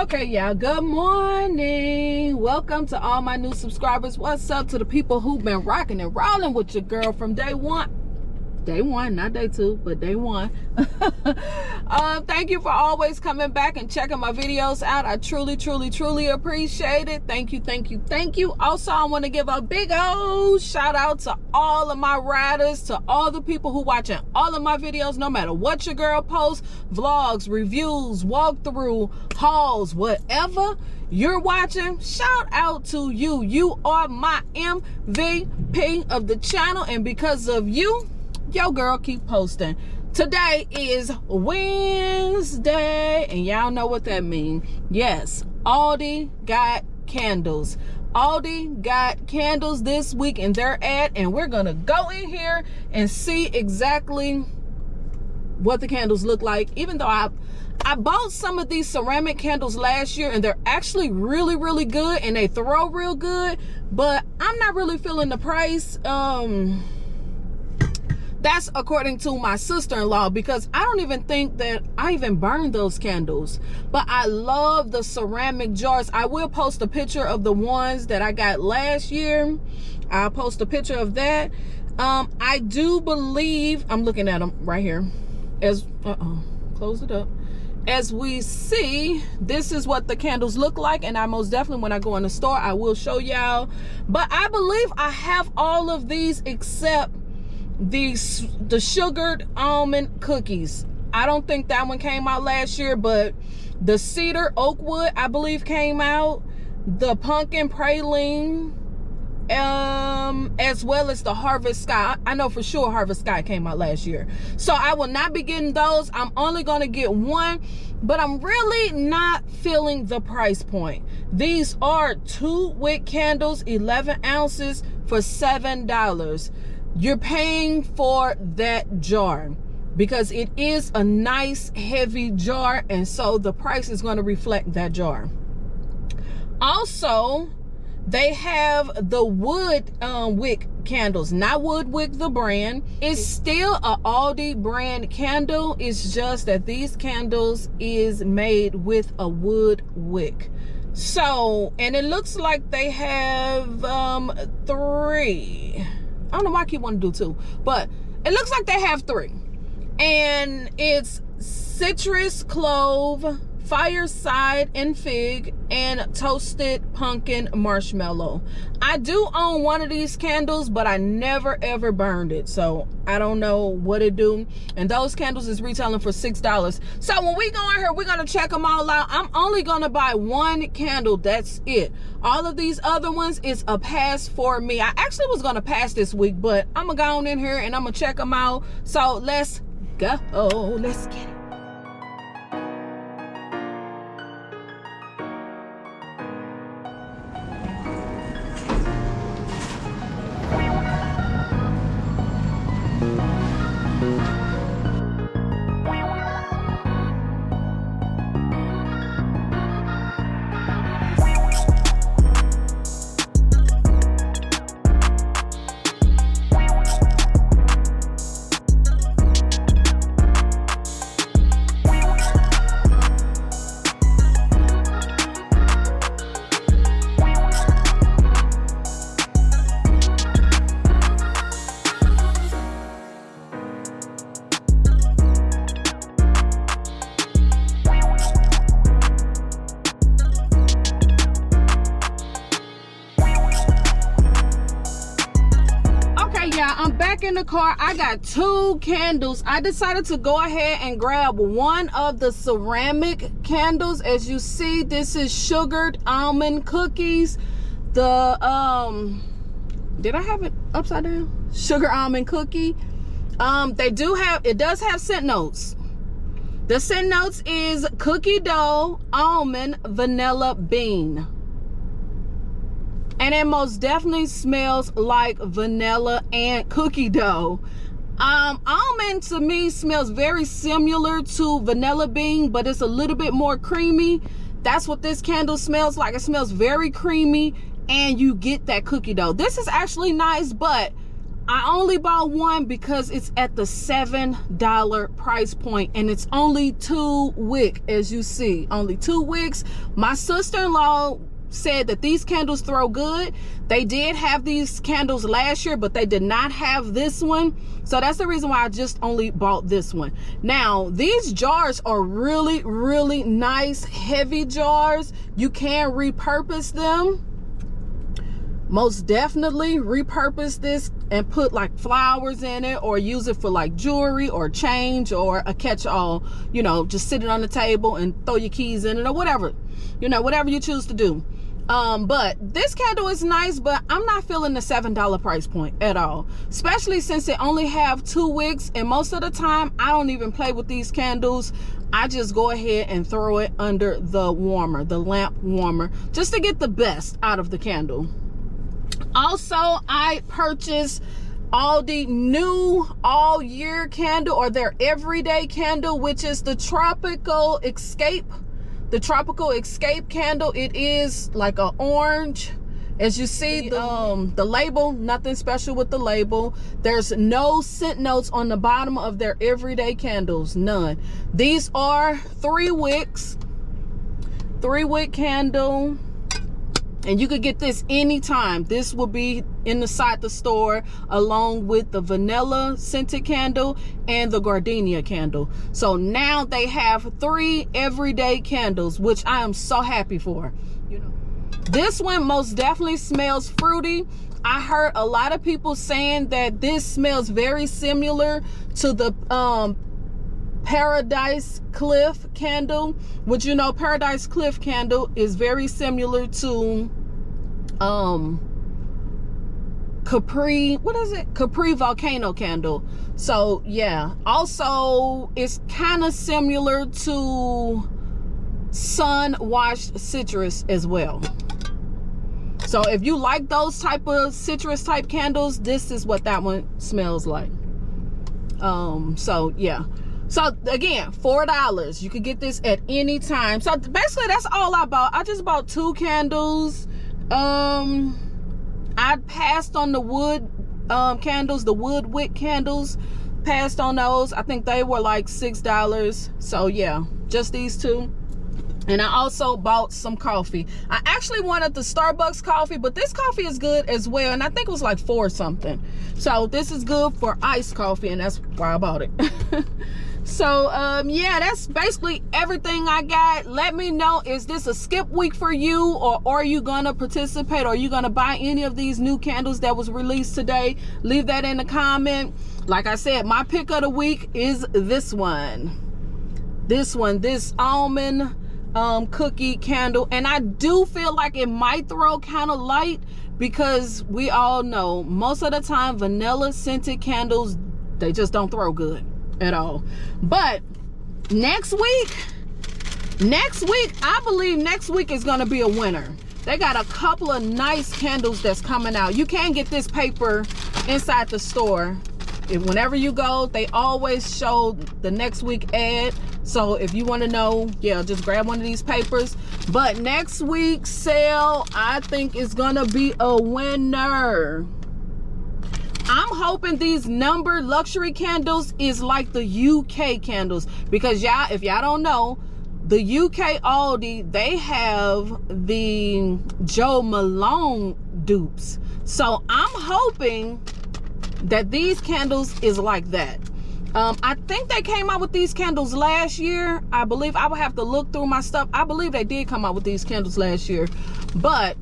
Okay, y'all, good morning. Welcome to all my new subscribers. What's up to the people who've been rocking and rolling with your girl from day one, not day two, but day one. Thank you for always coming back and checking my videos out. I truly appreciate it. Thank you. Also, I want to give a big old shout out to all of my riders, to all the people who watching all of my videos, no matter what your girl posts, vlogs, reviews, walkthrough, hauls, whatever you're watching. Shout out to you. You are my MVP of the channel, and because of you, yo girl keep posting. Today is Wednesday, and y'all know what that means. Yes, Aldi got candles. Aldi got candles this week in their ad, and we're gonna go in here and see exactly what the candles look like. Even though I bought some of these ceramic candles last year, and they're actually really good, and they throw real good, but I'm not really feeling the price. That's according to my sister-in-law, because I don't even think that I even burned those candles. But I love the ceramic jars. I will post a picture of the ones that I got last year. I'll post a picture of that. I do believe, I'm looking at them right here. Close it up. As we see, this is what the candles look like, and I most definitely, when I go in the store, I will show y'all. But I believe I have all of these except the sugared almond cookies. I don't think that one came out last year, but the cedar oakwood, I believe, came out. The pumpkin praline, as well as the harvest sky. I know for sure harvest sky came out last year, so I will not be getting those. I'm only going to get one, but I'm really not feeling the price point. These are 2 wick candles, 11 ounces, for $7. You're paying for that jar because it is a nice heavy jar, and so the price is going to reflect that jar. Also, they have the wood wick candles, not Wood Wick the brand. It's still a Aldi brand candle. It's just that these candles is made with a wood wick. So, and it looks like they have 3. I don't know why I keep wanting to do 2, but it looks like they have 3. And it's citrus, clove, fireside and fig, and toasted pumpkin marshmallow. I do own one of these candles, but I never ever burned it, so I don't know what it do. And those candles is retailing for $6. So when we go in here, we're gonna check them all out. I'm only gonna buy 1 candle, that's it. All of these other ones is a pass for me. I actually was gonna pass this week, but I'm gonna go on in here and I'm gonna check them out. So let's go, let's get it. I'm back in the car. I got 2 candles. I decided to go ahead and grab one of the ceramic candles. As you see, this is sugared almond cookies. The did I have it upside down? Sugar almond cookie. It does have scent notes. The scent notes is cookie dough, almond, vanilla bean. And it most definitely smells like vanilla and cookie dough. Almond to me smells very similar to vanilla bean, but it's a little bit more creamy. That's what this candle smells like. It smells very creamy, and you get that cookie dough. This is actually nice, but I only bought one because it's at the $7 price point, and it's only 2 wick, as you see, only 2 wicks. My sister-in-law said that these candles throw good. They did have these candles last year, but they did not have this one, so that's the reason why I just only bought this one. Now these jars are really, really nice, heavy jars. You can repurpose them. Most definitely repurpose this and put like flowers in it, or use it for like jewelry or change or a catch-all, you know, just sit it on the table and throw your keys in it or whatever, you know, whatever you choose to do. But this candle is nice, but I'm not feeling the $7 price point at all, especially since they only have 2 wicks, and most of the time I don't even play with these candles. I just go ahead and throw it under the warmer, the lamp warmer, just to get the best out of the candle. Also, I purchased Aldi new all year candle, or their everyday candle, which is the Tropical Escape. The Tropical Escape candle. It is like an orange. As you see, the label, nothing special with the label. There's no scent notes on the bottom of their everyday candles, none. These are 3 wicks, 3 wick candle. And you could get this anytime. This will be inside the store along with the vanilla scented candle and the gardenia candle. So now they have 3 everyday candles, which I am so happy for. You know, this one most definitely smells fruity. I heard a lot of people saying that this smells very similar to the Paradise Cliff candle, which, you know, Paradise Cliff candle is very similar to Capri, what is it? Capri Volcano candle. So yeah, also it's kind of similar to Sun Washed Citrus as well. So if you like those type of citrus type candles, this is what that one smells like. So yeah. So again, $4. You could get this at any time. So basically that's all I bought. I just bought 2 candles. I passed on the wood candles, the wood wick candles. Passed on those. I think they were like $6. So yeah, just these 2. And I also bought some coffee. I actually wanted the Starbucks coffee, but this coffee is good as well, and I think it was like $4 something. So this is good for iced coffee, and that's why I bought it. So yeah, that's basically everything I got. Let me know, is this a skip week for you, or are you gonna participate? Are you gonna buy any of these new candles that was released today? Leave that in the comment. Like I said, my pick of the week is this one, this almond cookie candle. And I do feel like it might throw kind of light, because we all know most of the time vanilla scented candles, they just don't throw good at all. But next week, I believe next week is going to be a winner. They got a couple of nice candles that's coming out. You can get this paper inside the store. Whenever you go, they always show the next week ad. So if you want to know, yeah, just grab one of these papers. But next week's sale, I think, is gonna be a winner. I'm hoping these numbered luxury candles is like the UK candles, because y'all, if y'all don't know, the UK Aldi, they have the Joe Malone dupes. So I'm hoping that these candles is like that. I think they came out with these candles last year. I believe, I would have to look through my stuff. I believe they did come out with these candles last year. But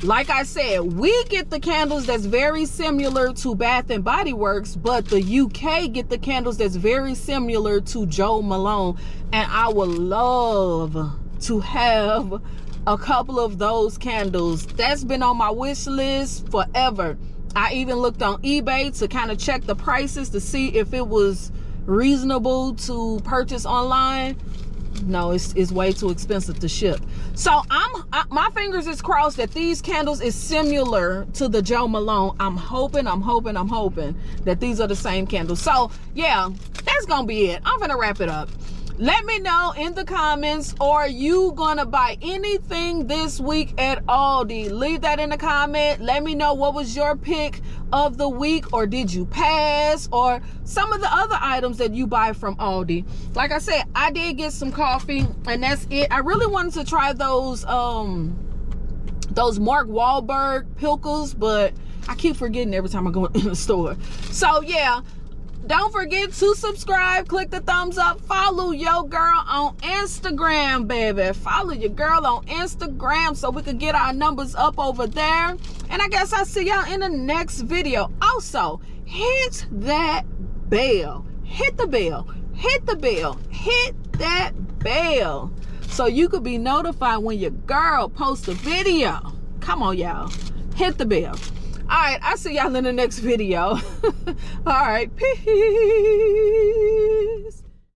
like I said, we get the candles that's very similar to Bath and Body Works, but the UK get the candles that's very similar to Joe Malone. And I would love to have a couple of those candles. That's been on my wish list forever. I even looked on eBay to kind of check the prices to see if it was reasonable to purchase online. No, it's way too expensive to ship. So my fingers is crossed that these candles is similar to the Joe Malone. I'm hoping that these are the same candles. So yeah, that's gonna be it. I'm gonna wrap it up. Let me know in the comments, are you gonna buy anything this week at Aldi? Leave that in the comment. Let me know what was your pick of the week, or did you pass, or some of the other items that you buy from Aldi. Like I said, I did get some coffee, and that's it. I really wanted to try those Mark Wahlberg pickles, but I keep forgetting every time I go in the store. So yeah, don't forget to subscribe, click the thumbs up, follow your girl on Instagram, baby. Follow your girl on Instagram so we can get our numbers up over there. And I guess I'll see y'all in the next video. Also, hit that bell. Hit the bell. Hit the bell. Hit that bell so you could be notified when your girl posts a video. Come on, y'all. Hit the bell. All right, I'll see y'all in the next video. All right, peace.